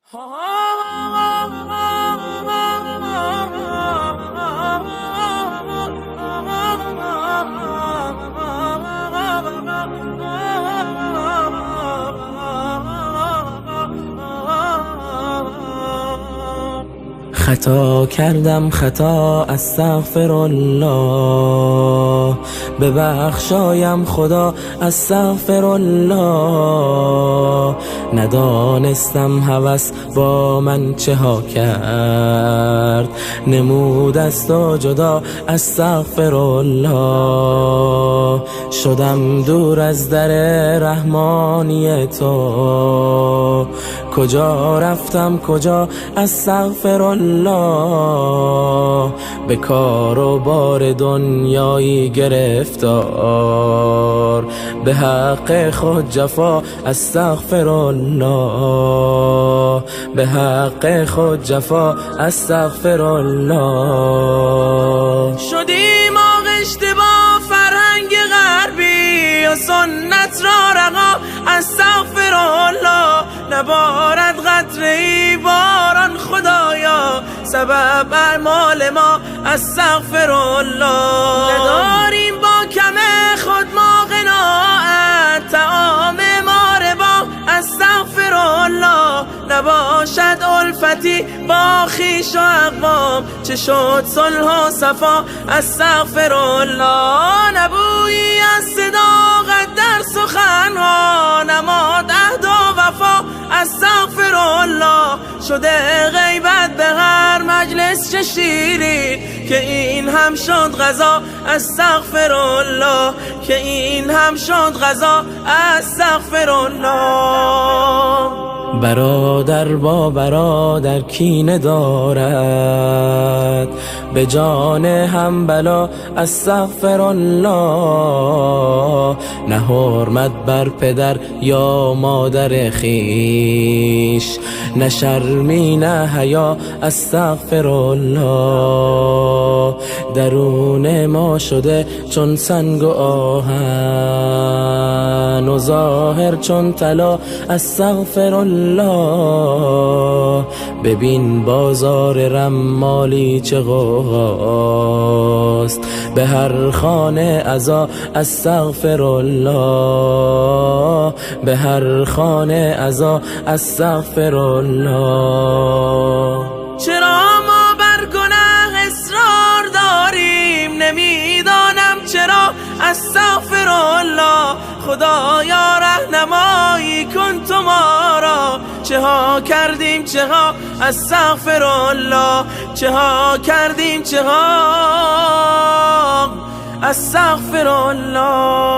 خطا کردم خطا استغفرالله، ببخشایم خدا استغفرالله. ندانستم هوس با من چه ها کرد، نمود از تو جدا استغفرالله. شدم دور از در رحمانی تو، کجا رفتم کجا استغفرالله. به کار و بار دنیایی گرفتار، به حق خود جفا استغفرالله، به حق خود جفا استغفرالله. شدیم آغشته با فرهنگ غربی و سنت را رها استغفرالله. نبارد قطره‌ای باران خدایا، سبب اعمال ما استغفرالله. نداریم با کم خود ما قناعت، طعام ما ربا استغفرالله. نباشد الفتی با خویش و اقوام، چه شد صلح و صفا استغفرالله. نبویی از صداقت در سخنها، نماد عهد و وفا استغفرالله. شده غیبت به هر مجلس چه شیرین، که این هم شد غذا استغفرالله، که این هم شد غذا استغفرالله. برادر با برادر کینه دارد، به جان هم بلا استغفرالله. نه حرمت بر پدر یا مادر خویش، نه شرمی نه حیا استغفرالله. درون ما شده چون سنگ و آهن، و ظاهر چون طلا استغفرالله. ببین بازار رمالی چه غوغاست، به هر خانه عزا استغفرالله، به هر خانه عزا استغفرالله. چرا ما بر گناه اصرار داریم، نمیدانم چرا استغفرالله. خدایا رهنمایی کن تو ما را، چه ها کردیم چه ها استغفرالله، چه ها کردیم چه ها استغفرالله.